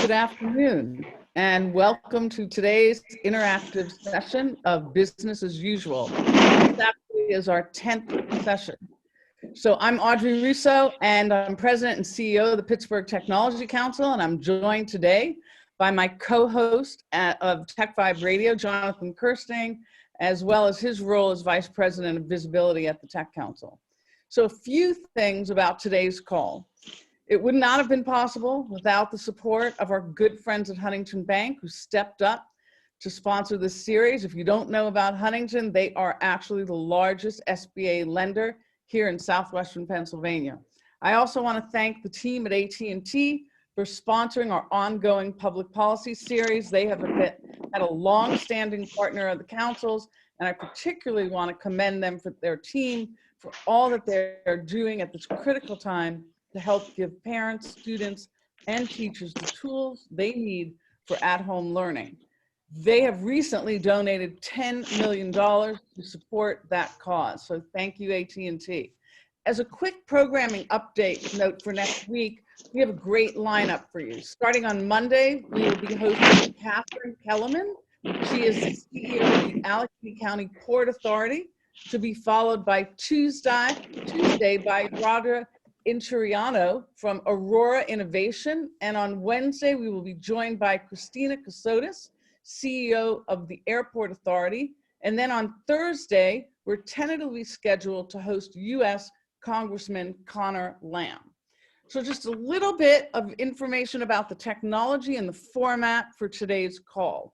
Good afternoon, and welcome to today's interactive session of Business as Usual. This actually is our 10th session. So I'm Audrey Russo, and I'm President and CEO of the Pittsburgh Technology Council, and I'm joined today by my co-host of Tech Vibe Radio, Jonathan Kirsting, as well as his role as Vice President of Visibility at the Tech Council. So a few things about today's call. It would not have been possible without the support of our good friends at Huntington Bank, who stepped up to sponsor this series. If you don't know about Huntington, they are actually the largest SBA lender here in southwestern Pennsylvania. I also want to thank the team at AT&T for sponsoring our ongoing public policy series. They have had a long-standing partner of the councils, and I particularly want to commend them for their team for all that they're doing at this critical time to help give parents, students, and teachers the tools they need for at-home learning. They have recently donated $10 million to support that cause, so thank you, AT&T. As a quick programming update note for next week, we have a great lineup for you. Starting on Monday, we will be hosting Catherine Kellerman. She is the CEO of the Allegheny County Port Authority, to be followed by Tuesday by Radha Inturiano from Aurora Innovation. And on Wednesday, we will be joined by Christina Casotis, CEO of the Airport Authority. And then on Thursday, we're tentatively scheduled to host U.S. Congressman Connor Lamb. So just a little bit of information about the technology and the format for today's call.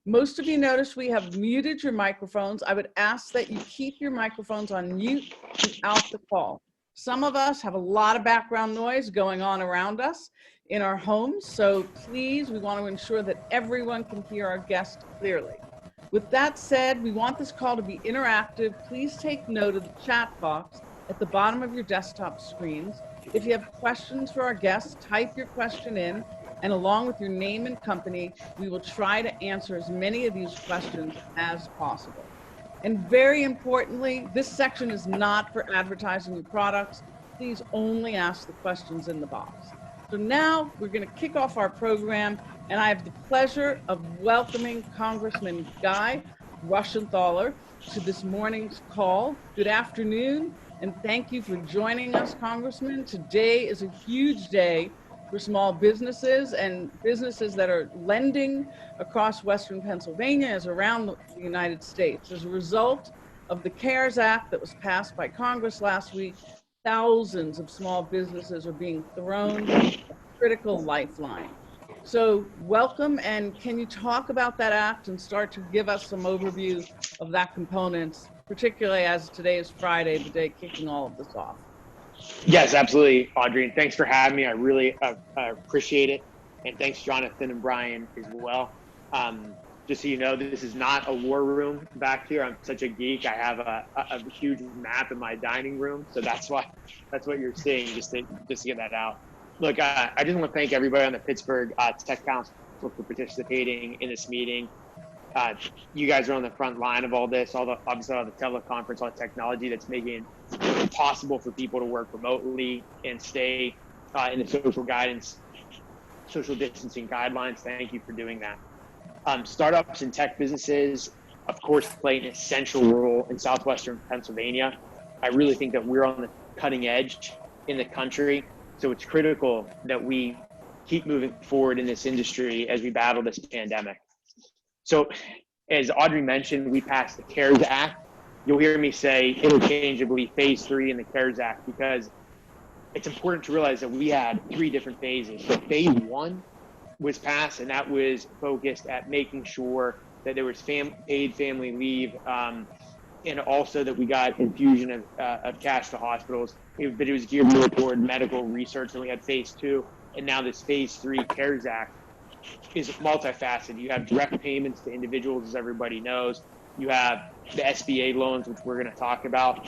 Most of you notice we have muted your microphones. I would ask that you keep your microphones on mute throughout the call. Some of us have a lot of background noise going on around us in our homes, so please, we want to ensure that everyone can hear our guest clearly. With that said, we want this call to be interactive. Please take note of the chat box at the bottom of your desktop screens. If you have questions for our guests, type your question in, and along with your name and company, we will try to answer as many of these questions as possible. And very importantly, this section is not for advertising your products. Please only ask the questions in the box. So now we're going to kick off our program, and I have the pleasure of welcoming Congressman Guy Reschenthaler to this morning's call. Good afternoon, and thank you for joining us, Congressman. Today is a huge day for small businesses and businesses that are lending across Western Pennsylvania as around the United States. As a result of the CARES Act that was passed by Congress last week, thousands of small businesses are being thrown a critical lifeline. So welcome, and can you talk about that act and start to give us some overview of that component, particularly as today is Friday, the day kicking all of this off? Yes, absolutely, Audrey. And thanks for having me. I really appreciate it. And thanks, Jonathan and Brian, as well. Just so you know, this is not a war room back here. I'm such a geek. I have a huge map in my dining room. So that's what you're seeing, just to get that out. Look, I just want to thank everybody on the Pittsburgh Tech Council for participating in this meeting. You guys are on the front line of all this, obviously all the teleconference, all the technology that's making it possible for people to work remotely and stay in the social distancing guidelines. Thank you for doing that. Startups and tech businesses, of course, play an essential role in southwestern Pennsylvania. I really think that we're on the cutting edge in the country. So it's critical that we keep moving forward in this industry as we battle this pandemic. So as Audrey mentioned, we passed the CARES Act. You'll hear me say interchangeably phase 3 in the CARES Act, because it's important to realize that we had 3 different phases. So phase 1 was passed, and that was focused at making sure that there was paid family leave, and also that we got infusion of cash to hospitals. But it was geared more toward medical research. And we had phase 2, and now this phase 3 CARES Act is multifaceted. You have direct payments to individuals, as everybody knows. You have the SBA loans, which we're going to talk about,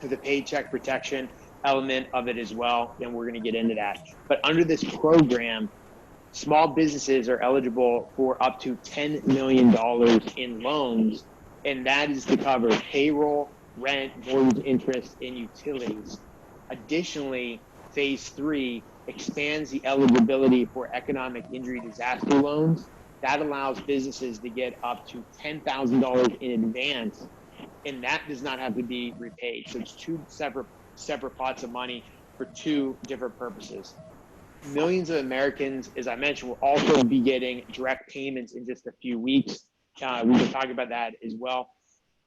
to the paycheck protection element of it as well, and we're going to get into that. But under this program, small businesses are eligible for up to $10 million in loans, and that is to cover payroll, rent, mortgage interest, and utilities. Additionally, phase 3 expands the eligibility for economic injury disaster loans. That allows businesses to get up to $10,000 in advance, and that does not have to be repaid. So it's two separate pots of money for two different purposes. Millions of Americans, as I mentioned, will also be getting direct payments in just a few weeks. We've been talking about that as well.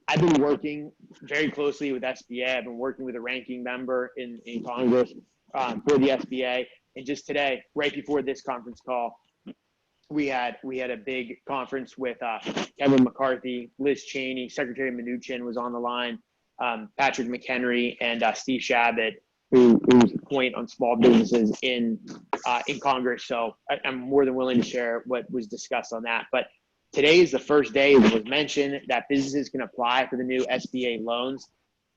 I've been working very closely with SBA. I've been working with a ranking member in Congress for the SBA. And just today, right before this conference call, we had a big conference with Kevin McCarthy, Liz Cheney, Secretary Mnuchin was on the line, Patrick McHenry, and Steve Shabbat, who's the point on small businesses in Congress. So I'm more than willing to share what was discussed on that. But today is the first day, as was mentioned, that businesses can apply for the new SBA loans.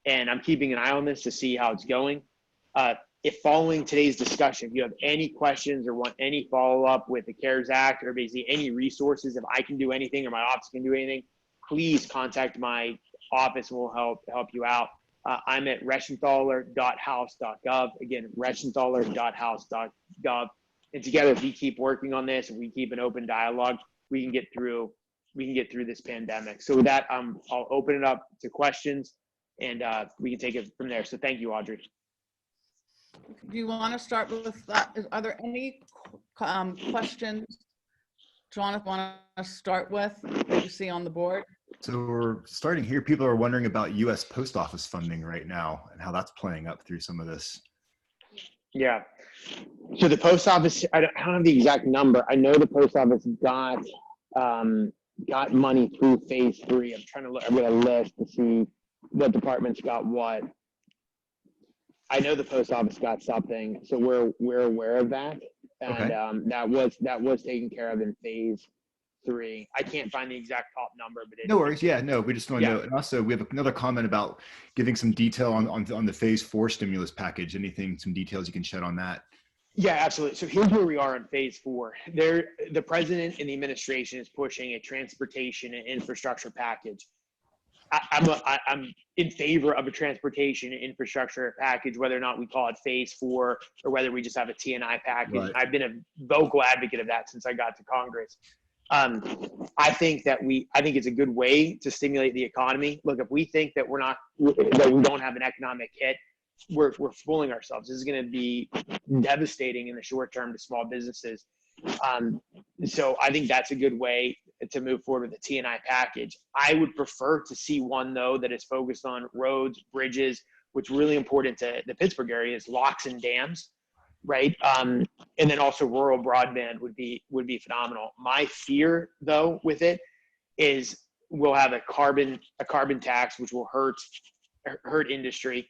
And I'm keeping an eye on this to see how it's going. If following today's discussion, if you have any questions or want any follow-up with the CARES Act or basically any resources, if I can do anything or my office can do anything, please contact my office and we'll help you out. I'm at reschenthaler.house.gov. Again, reschenthaler.house.gov. And together, if we keep working on this and we keep an open dialogue, we can get through this pandemic. So with that, I'll open it up to questions and we can take it from there. So thank you, Audrey. Do you want to start with that? Are there any questions, Jonathan, want to start with that you see on the board? So we're starting here. People are wondering about U.S. Post Office funding right now and how that's playing up through some of this. Yeah. So the post office, I don't have the exact number. I know the post office got money through phase 3. I'm trying to look. I'm going to list to see what departments got what. I know the post office got something, so we're aware of that, and okay. that was taken care of in phase 3. I can't find the exact top number, but no worries. Yeah, no, we just want to know. And also, we have another comment about giving some detail on the phase 4 stimulus package. Some details you can shed on that. Yeah, absolutely. So here's where we are in phase 4. The president and the administration is pushing a transportation and infrastructure package. I'm in favor of a transportation and infrastructure package, whether or not we call it phase 4 or whether we just have a T&I package. Right. I've been a vocal advocate of that since I got to Congress. I think it's a good way to stimulate the economy. Look, if we think that we don't have an economic hit, we're fooling ourselves. This is going to be devastating in the short term to small businesses. So I think that's a good way to move forward with the T&I package. I would prefer to see one, though, that is focused on roads, bridges, which is really important to the Pittsburgh area is locks and dams, right? And then also rural broadband would be phenomenal. My fear, though, with it is we'll have a carbon tax, which will hurt industry.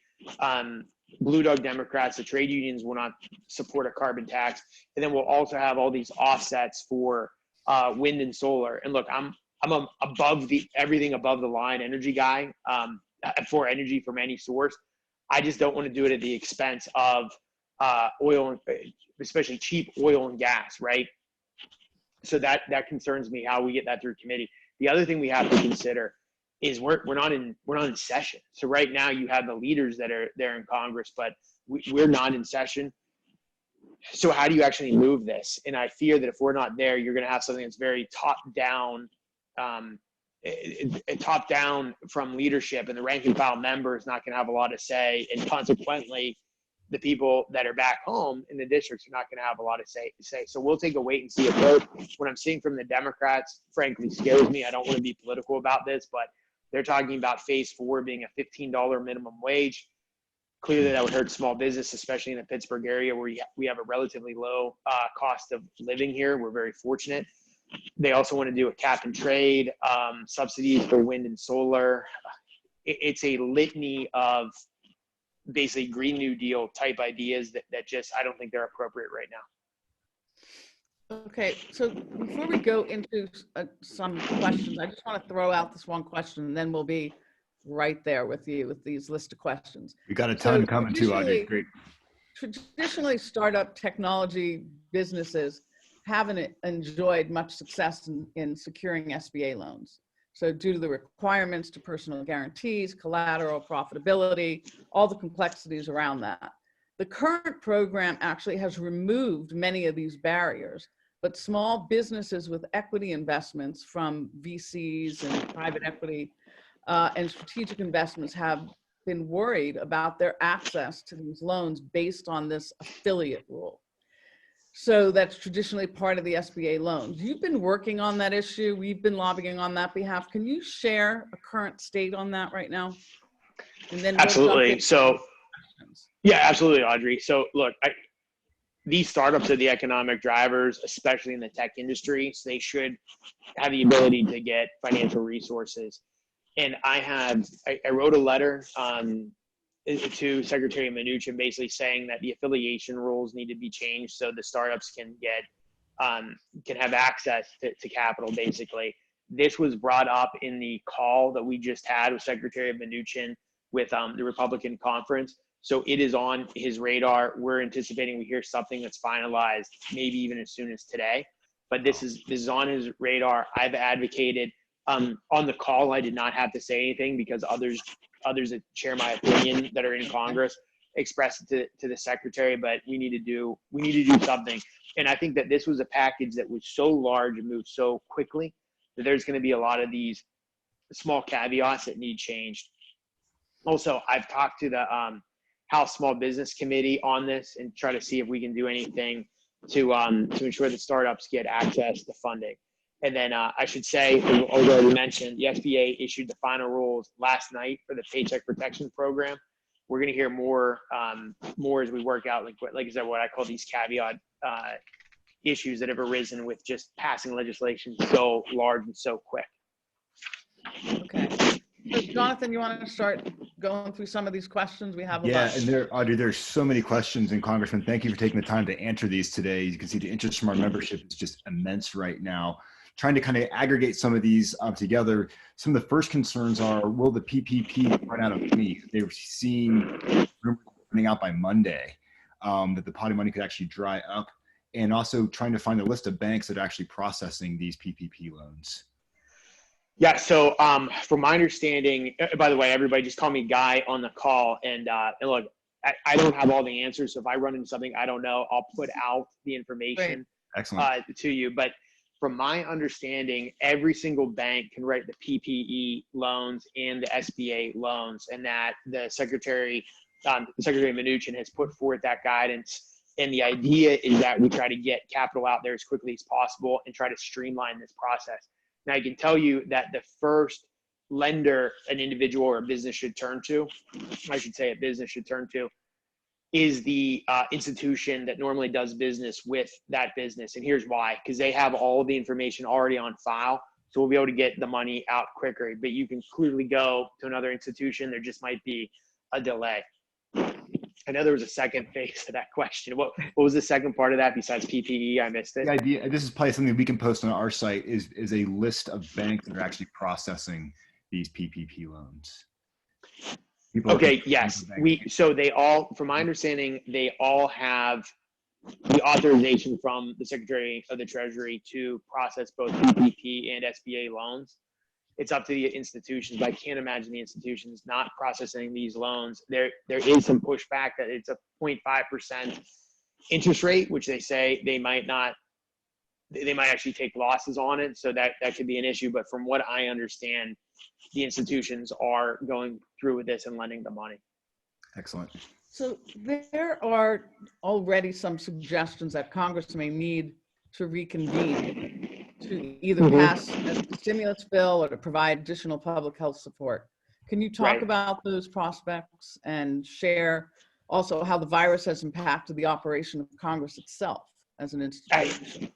Blue Dog Democrats, the trade unions will not support a carbon tax. And then we'll also have all these offsets for wind and solar. And look, I'm everything above the line energy guy for energy from any source. I just don't want to do it at the expense of oil, especially cheap oil and gas, right? So that concerns me how we get that through committee. The other thing we have to consider is we're not in session. So right now you have the leaders that are there in Congress, but we're not in session. So how do you actually move this? And I fear that if we're not there, you're going to have something that's very top down from leadership, and the rank and file member is not going to have a lot to say, and consequently, the people that are back home in the districts are not going to have a lot to say. So we'll take a wait and see approach. What I'm seeing from the Democrats, frankly, scares me. I don't want to be political about this, but they're talking about phase 4 being a $15 minimum wage. Clearly, that would hurt small business, especially in the Pittsburgh area where we have a relatively low cost of living here. We're very fortunate. They also want to do a cap and trade, subsidies for wind and solar. It's a litany of basically Green New Deal type ideas that just, I don't think they're appropriate right now. Okay, so before we go into some questions, I just want to throw out this one question, and then we'll be right there with you with these list of questions. We got a ton coming too, Audrey. Great. Traditionally, startup technology businesses haven't enjoyed much success in securing SBA loans. So due to the requirements to personal guarantees, collateral, profitability, all the complexities around that. The current program actually has removed many of these barriers, but small businesses with equity investments from VCs and private equity and strategic investments have been worried about their access to these loans based on this affiliate rule. So that's traditionally part of the SBA loans. You've been working on that issue. We've been lobbying on that behalf. Can you share a current state on that right now? And then Absolutely. So, yeah, absolutely, Audrey. So look, these startups are the economic drivers, especially in the tech industry. So they should have the ability to get financial resources. And I wrote a letter to Secretary Mnuchin basically saying that the affiliation rules need to be changed so the startups can have access to capital. Basically, this was brought up in the call that we just had with Secretary Mnuchin with the Republican conference. So it is on his radar. We're anticipating we hear something that's finalized, maybe even as soon as today. But this is on his radar. I've advocated on the call. I did not have to say anything because others that share my opinion that are in Congress expressed it to the secretary. But we need to do something. And I think that this was a package that was so large and moved so quickly that there's going to be a lot of these small caveats that need changed. Also, I've talked to the House Small Business Committee on this and try to see if we can do anything to ensure that startups get access to funding. And then I should say, as already mentioned, the SBA issued the final rules last night for the Paycheck Protection Program. We're going to hear more as we work out, like I said, what I call these caveat issues that have arisen with just passing legislation so large and so quick. Okay. So Jonathan, you want to start going through some of these questions? We have a lot. And Audrey, there's so many questions, and Congressman, thank you for taking the time to answer these today. You can see the interest from our membership is just immense right now. Trying to kind of aggregate some of these together. Some of the first concerns are, will the PPP run out of money? They were seeing running out by Monday, that the pot of money could actually dry up, and also trying to find a list of banks that are actually processing these PPP loans. Yeah, so from my understanding, by the way, everybody just call me Guy on the call. And look, I don't have all the answers. So if I run into something I don't know, I'll put out the information to you. But from my understanding, every single bank can write the PPE loans and the SBA loans, and that the Secretary Mnuchin has put forth that guidance. And the idea is that we try to get capital out there as quickly as possible and try to streamline this process. Now, I can tell you that the first lender an individual or a business should turn to, is the institution that normally does business with that business. And here's why: because they have all the information already on file. So we'll be able to get the money out quicker. But you can clearly go to another institution. There just might be a delay. I know there was a second phase to that question. What was the second part of that besides PPE? I missed it. The idea, this is probably something we can post on our site, is a list of banks that are actually processing these PPP loans. Okay, yes. So they all, from my understanding, they all have the authorization from the Secretary of the Treasury to process both PPP and SBA loans. It's up to the institutions, but I can't imagine the institutions not processing these loans. There is some pushback that it's a 0.5% interest rate, which they say they might actually take losses on it. So that could be an issue. But from what I understand, the institutions are going through with this and lending the money. Excellent. So there are already some suggestions that Congress may need to reconvene to either pass a stimulus bill or to provide additional public health support. Can you talk about those prospects and share also how the virus has impacted the operation of Congress itself as an institution?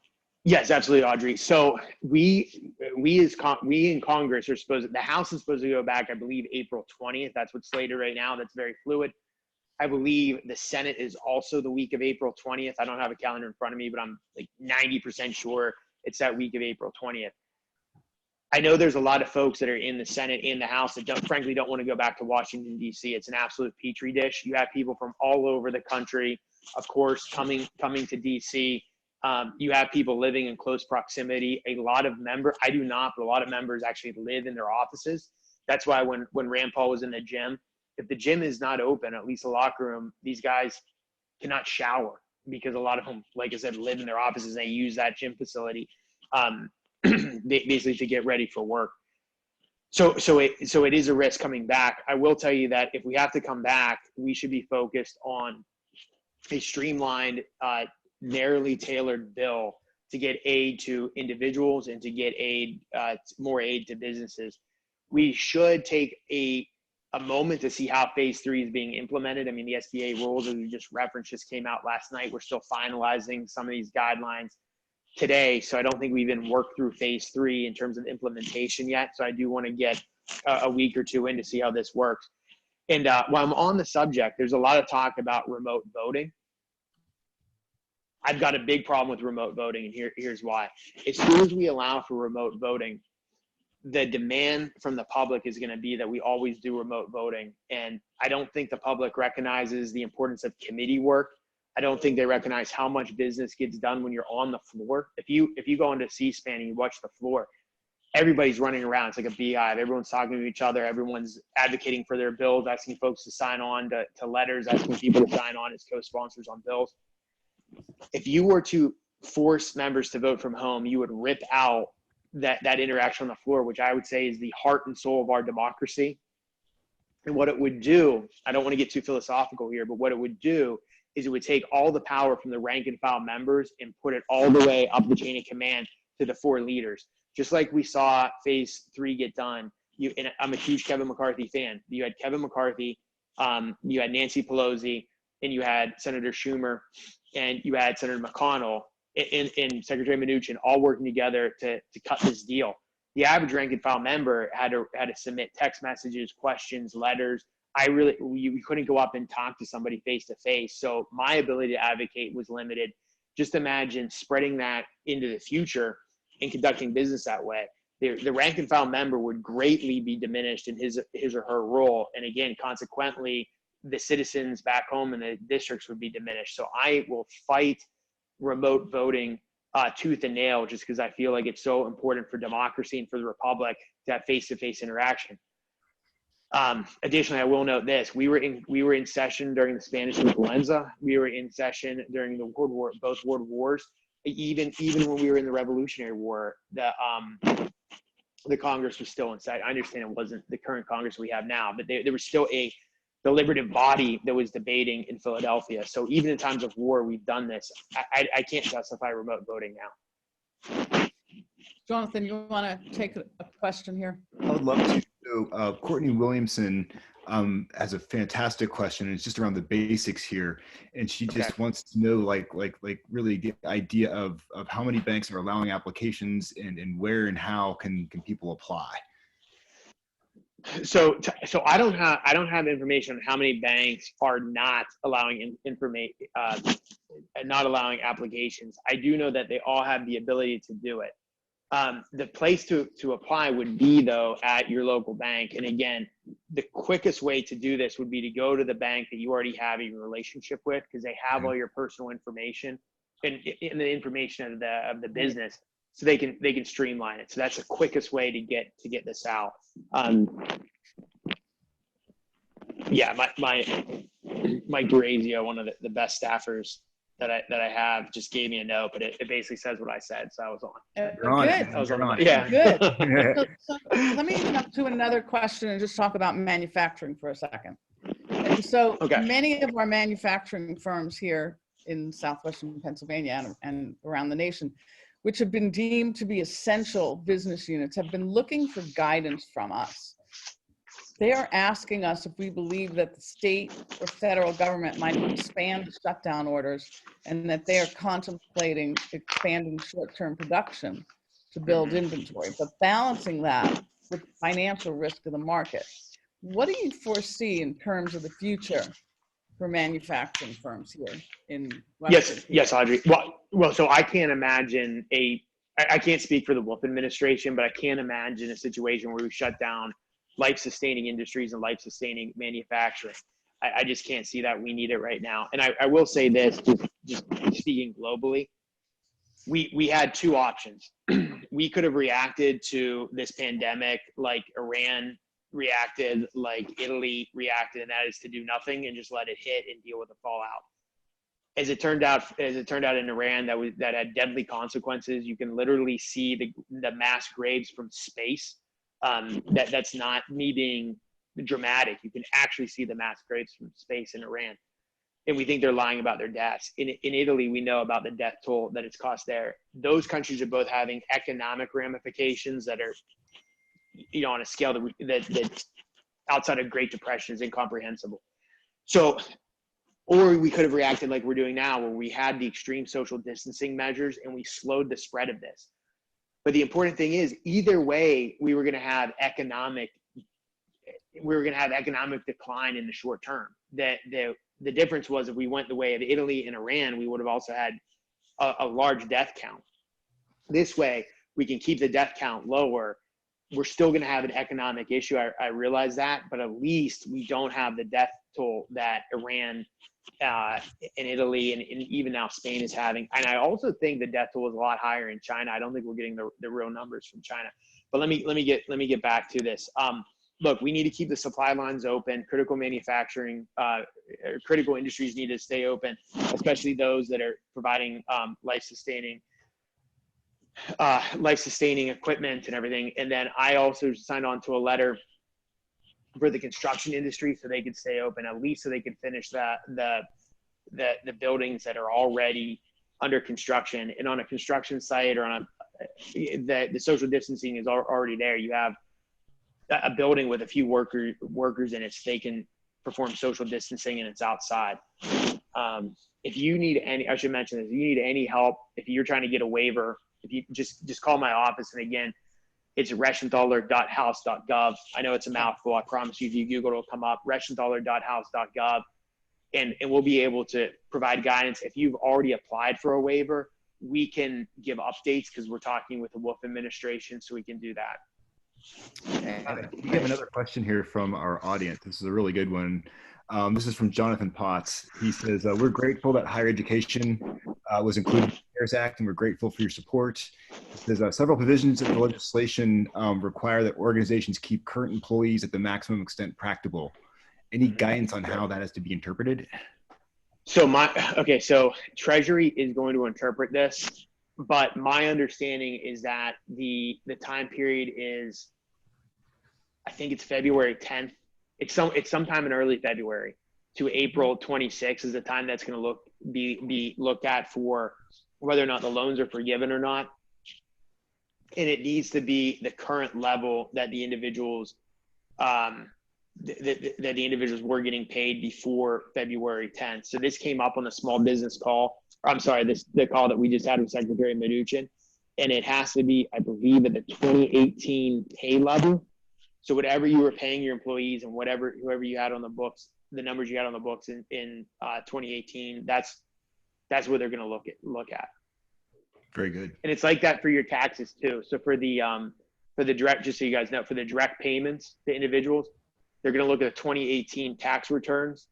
Yes, absolutely, Audrey. So we in Congress are the House is supposed to go back, I believe, April 20th. That's what's slated right now. That's very fluid. I believe the Senate is also the week of April 20th. I don't have a calendar in front of me, but I'm like 90% sure it's that week of April 20th. I know there's a lot of folks that are in the Senate and the House that frankly don't want to go back to Washington, D.C. It's an absolute petri dish. You have people from all over the country, of course, coming to D.C. You have people living in close proximity. A lot of members, I do not, but a lot of members actually live in their offices. That's why when Rand Paul was in the gym, if the gym is not open, at least the locker room, these guys cannot shower because a lot of them, like I said, live in their offices and they use that gym facility basically to get ready for work. So it is a risk coming back. I will tell you that if we have to come back, we should be focused on a streamlined, narrowly tailored bill to get aid to individuals and to get aid, more aid to businesses. We should take a moment to see how phase 3 is being implemented. I mean, the SBA rules, as we just referenced, just came out last night. We're still finalizing some of these guidelines today. So I don't think we've even worked through phase 3 in terms of implementation yet. So I do want to get a week or two in to see how this works. And while I'm on the subject, there's a lot of talk about remote voting. I've got a big problem with remote voting, and here's why. As soon as we allow for remote voting, the demand from the public is going to be that we always do remote voting. And I don't think the public recognizes the importance of committee work. I don't think they recognize how much business gets done when you're on the floor. If you go into C-SPAN and you watch the floor, everybody's running around. It's like a beehive. Everyone's talking to each other. Everyone's advocating for their bills, asking folks to sign on to letters, asking people to sign on as co-sponsors on bills. If you were to force members to vote from home, you would rip out that interaction on the floor, which I would say is the heart and soul of our democracy. And what it would do, I don't want to get too philosophical here, but what it would do is it would take all the power from the rank and file members and put it all the way up the chain of command to the 4 leaders. Just like we saw phase 3 get done. And I'm a huge Kevin McCarthy fan. You had Kevin McCarthy, you had Nancy Pelosi, and you had Senator Schumer, and you had Senator McConnell and Secretary Mnuchin all working together to cut this deal. The average rank and file member had to submit text messages, questions, letters. We couldn't go up and talk to somebody face to face. So my ability to advocate was limited. Just imagine spreading that into the future and conducting business that way. The rank and file member would greatly be diminished in his or her role. And again, consequently, the citizens back home in the districts would be diminished. So I will fight remote voting tooth and nail, just because I feel like it's so important for democracy and for the republic to have face-to-face interaction. Additionally, I will note this: we were in session during the Spanish influenza. We were in session during the both world wars. Even when we were in the Revolutionary War, the Congress was still in session. I understand it wasn't the current Congress we have now, but there was still a deliberative body that was debating in Philadelphia. So even in times of war, we've done this. I can't justify remote voting now. Jonathan, you want to take a question here? I would love to. So, Courtney Williamson has a fantastic question, and it's just around the basics here. And she just wants to know, like really the idea of how many banks are allowing applications and where and how can people apply. So I don't have information on how many banks are not allowing not allowing applications. I do know that they all have the ability to do it. The place to apply would be, though, at your local bank. And again, the quickest way to do this would be to go to the bank that you already have a relationship with, because they have all your personal information and the information of the business, so they can streamline it. So that's the quickest way to get this out. Yeah, Mike Durazio, one of the best staffers that I have, just gave me a note, but it basically says what I said, so I was on. Good. I was on. Yeah. Good. So let me jump to another question and just talk about manufacturing for a second. And so many of our manufacturing firms here in southwestern Pennsylvania and around the nation, which have been deemed to be essential business units, have been looking for guidance from us. They are asking us if we believe that the state or federal government might expand shutdown orders and that they are contemplating expanding short-term production to build inventory, but balancing that with the financial risk of the market. What do you foresee in terms of the future for manufacturing firms here in Western PA? Yes, Audrey. Well, so I can't imagine I can't speak for the Wolf administration, but I can't imagine a situation where we shut down life-sustaining industries and life-sustaining manufacturing. I just can't see that. We need it right now. And I will say this, just speaking globally, we had 2 options. We could have reacted to this pandemic like Iran reacted, like Italy reacted, and that is to do nothing and just let it hit and deal with the fallout. as it turned out in Iran, that had deadly consequences. You can literally see the mass graves from space. That's not me being dramatic. You can actually see the mass graves from space in Iran. And we think they're lying about their deaths. In Italy, we know about the death toll that it's cost there. Those countries are both having economic ramifications that are, on a scale that outside of Great Depression is incomprehensible. So, or we could have reacted like we're doing now, where we had the extreme social distancing measures and we slowed the spread of this. But the important thing is, either way, we were going to have economic decline in the short term. The difference was, if we went the way of Italy and Iran, we would have also had a large death count. This way, we can keep the death count lower. We're still going to have an economic issue. I realize that, but at least we don't have the death toll that Iran and Italy and even now Spain is having. And I also think the death toll is a lot higher in China. I don't think we're getting the real numbers from China. But let me get back to this. Look, we need to keep the supply lines open. Critical manufacturing, critical industries need to stay open, especially those that are providing life-sustaining equipment and everything. And then I also signed on to a letter for the construction industry so they could stay open, at least so they could finish the buildings that are already under construction. And on a construction site or the social distancing is already there. You have a building with a few workers in it, so they can perform social distancing, and it's outside. If you need I should mention this, if you need any help, if you're trying to get a waiver, if you just call my office. And again, it's reschenthaler.house.gov. I know it's a mouthful. I promise you, if you Google, it'll come up, reschenthaler.house.gov. And we'll be able to provide guidance. If you've already applied for a waiver, we can give updates because we're talking with the Wolf administration, so we can do that. We have another question here from our audience. This is a really good one. This is from Jonathan Potts. He says, we're grateful that higher education was included in the CARES Act, and we're grateful for your support. He says, several provisions of the legislation require that organizations keep current employees at the maximum extent practicable. Any guidance on how that is to be interpreted? So Treasury is going to interpret this, but my understanding is that the time period is, I think it's February 10th. It's sometime in early February to April 26th is the time that's going to be looked at for whether or not the loans are forgiven or not. And it needs to be the current level that the individuals that the individuals were getting paid before February 10th. So this came up on the small business call. The call that we just had with Secretary Mnuchin, and it has to be, I believe, at the 2018 pay level. So whatever you were paying your employees and whoever you had on the books, the numbers you had on the books in 2018, that's what they're going to look at. Very good. And it's like that for your taxes too. So for the direct, just so you guys know, for the direct payments to individuals, they're going to look at the 2018 tax returns.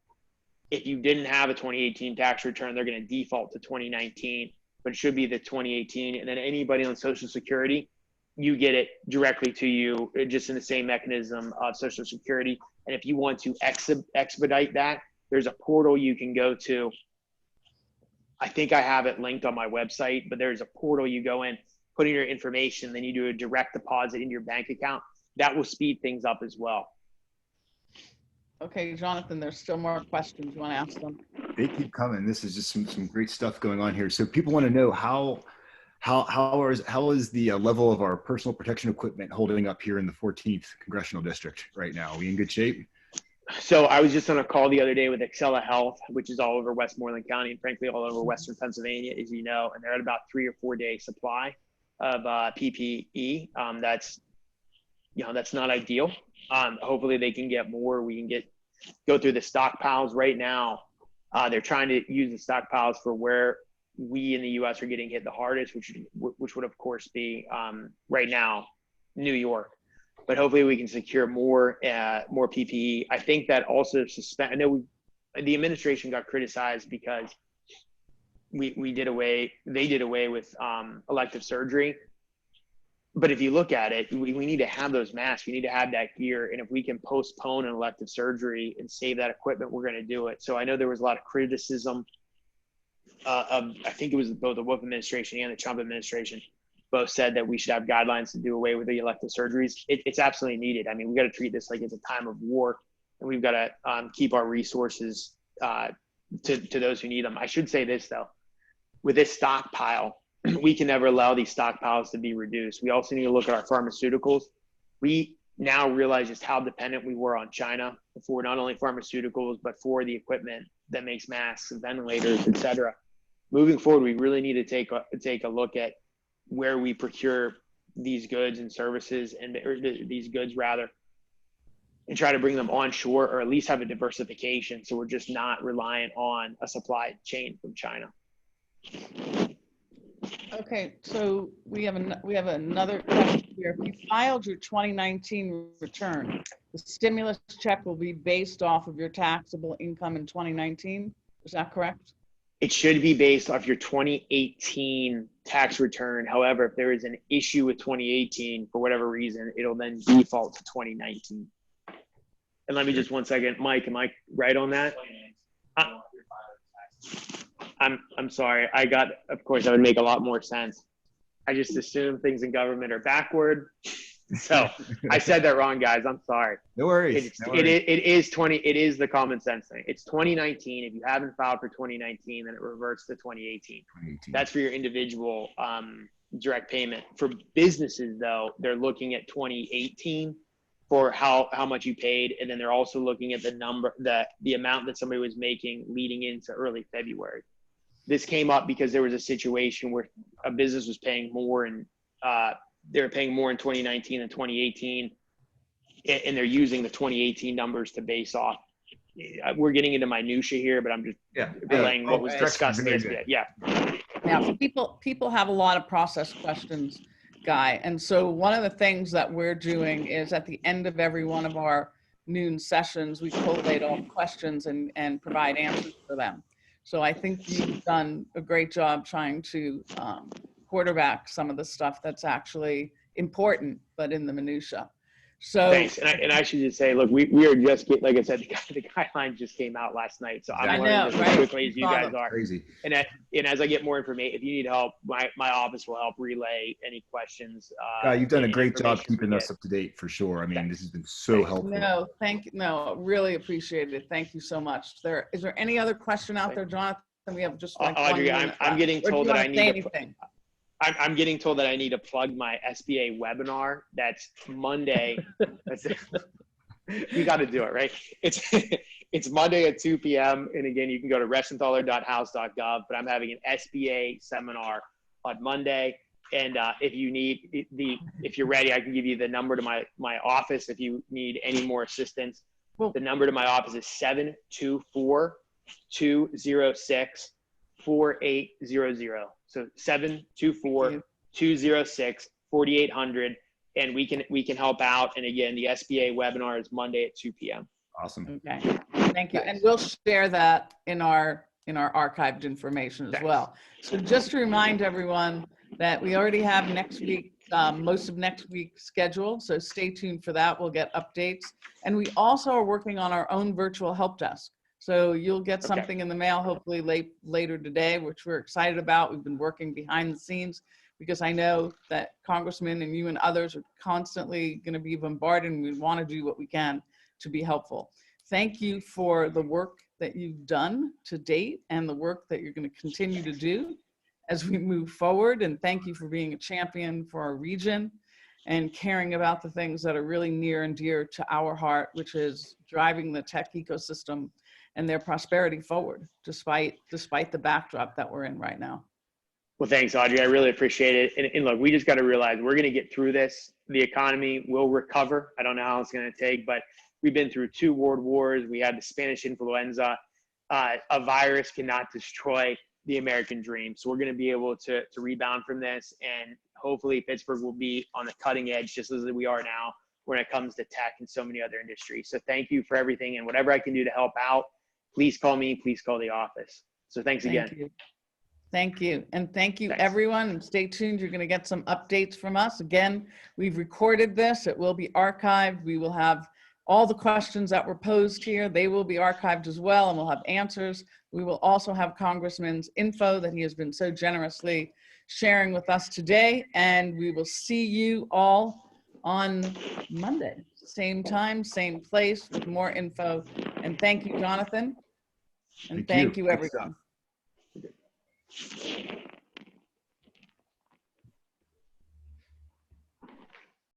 If you didn't have a 2018 tax return, they're going to default to 2019, but it should be the 2018. And then anybody on Social Security, you get it directly to you, just in the same mechanism of Social Security. And if you want to expedite that, there's a portal you can go to. I think I have it linked on my website, but there's a portal you go in, put in your information, then you do a direct deposit into your bank account. That will speed things up as well. Okay, Jonathan, there's still more questions. You want to ask them? They keep coming. This is just some great stuff going on here. So people want to know how is the level of our personal protection equipment holding up here in the 14th Congressional District right now? Are we in good shape? So I was just on a call the other day with Excella Health, which is all over Westmoreland County and frankly all over Western Pennsylvania, as you know, and they're at about 3 or 4 day supply of PPE. That's not ideal. Hopefully they can get more. We can go through the stockpiles right now. They're trying to use the stockpiles for where we in the U.S. are getting hit the hardest, which would of course be right now New York. But hopefully we can secure more PPE. I think that also I know the administration got criticized because they did away with elective surgery. But if you look at it, we need to have those masks. We need to have that gear. And if we can postpone an elective surgery and save that equipment, we're going to do it. So I know there was a lot of criticism I think it was both the Wolf administration and the Trump administration both said that we should have guidelines to do away with the elective surgeries. It's absolutely needed. I mean, we got to treat this like it's a time of war, and we've got to keep our resources to those who need them. I should say this though, with this stockpile, we can never allow these stockpiles to be reduced. We also need to look at our pharmaceuticals. We now realize just how dependent we were on China for not only pharmaceuticals, but for the equipment that makes masks and ventilators, et cetera. Moving forward, we really need to take a look at where we procure these goods and services, or these goods rather, and try to bring them onshore, or at least have a diversification, so we're just not reliant on a supply chain from China. Okay, so we have another question here. If you filed your 2019 return, the stimulus check will be based off of your taxable income in 2019. Is that correct? It should be based off your 2018 tax return. However, if there is an issue with 2018 for whatever reason, it'll then default to 2019. And let me just 1 second, Mike, am I right on that? I'm sorry. Of course, that would make a lot more sense. I just assume things in government are backward. So I said that wrong, guys. I'm sorry. No worries. It is the common sense thing. It's 2019. If you haven't filed for 2019, then it reverts to 2018. That's for your individual direct payment. For businesses, though, they're looking at 2018 for how much you paid, and then they're also looking at the amount that somebody was making leading into early February. This came up because there was a situation where a business was paying more, and they were paying more in 2019 than 2018, and they're using the 2018 numbers to base off. We're getting into minutia here, but I'm just relaying what was discussed yesterday. Yeah. Now, people have a lot of process questions, Guy, and so one of the things that we're doing is at the end of every one of our noon sessions, we collate all the questions and provide answers for them. So I think you've done a great job trying to quarterback some of the stuff that's actually important, but in the minutia. So thanks. And I should just say, look, we are just like I said, the guidelines just came out last night, so I'm learning this as quickly as you guys are. Crazy. And as I get more information, if you need help, my office will help relay any questions. You've done a great job keeping us up to date for sure. I mean, this has been so helpful. No, thank you. No, really appreciate it. Thank you so much. Is there any other question out there, Jonathan? We have just like Audrey, 1 minute I'm getting told that I need to. I'm getting told that I need to plug my SBA webinar. That's Monday. You got to do it, right? It's Monday at 2 p.m. And again, you can go to reschenthaler.house.gov, but I'm having an SBA seminar on Monday. And if you're ready, I can give you the number to my office if you need any more assistance. Well, the number to my office is 724-206-4800. So 724-206-4800, and we can help out. And again, the SBA webinar is Monday at 2 p.m. Awesome. Okay, thank you. And we'll share that in our archived information as well. So just to remind everyone that we already have next week, most of next week scheduled. So stay tuned for that. We'll get updates. And we also are working on our own virtual help desk. So you'll get something in the mail, hopefully later today, which we're excited about. We've been working behind the scenes because I know that Congressman and you and others are constantly going to be bombarded, and we want to do what we can to be helpful. Thank you for the work that you've done to date and the work that you're going to continue to do as we move forward. And thank you for being a champion for our region and caring about the things that are really near and dear to our heart, which is driving the tech ecosystem and their prosperity forward, despite the backdrop that we're in right now. Well, thanks, Audrey. I really appreciate it. And look, we just got to realize we're going to get through this. The economy will recover. I don't know how it's going to take, but we've been through 2 world wars. We had the Spanish influenza. A virus cannot destroy the American dream. So we're going to be able to rebound from this. And hopefully Pittsburgh will be on the cutting edge, just as we are now, when it comes to tech and so many other industries. So thank you for everything, and whatever I can do to help out, please call me, please call the office. So thanks again. Thank you. And thank you, everyone. And stay tuned. You're going to get some updates from us. Again, we've recorded this. It will be archived. We will have all the questions that were posed here. They will be archived as well, and we'll have answers. We will also have Congressman's info that he has been so generously sharing with us today, and we will see you all on Monday. Same time, same place, with more info. And thank you, Jonathan. And thank you, everyone. Good stuff.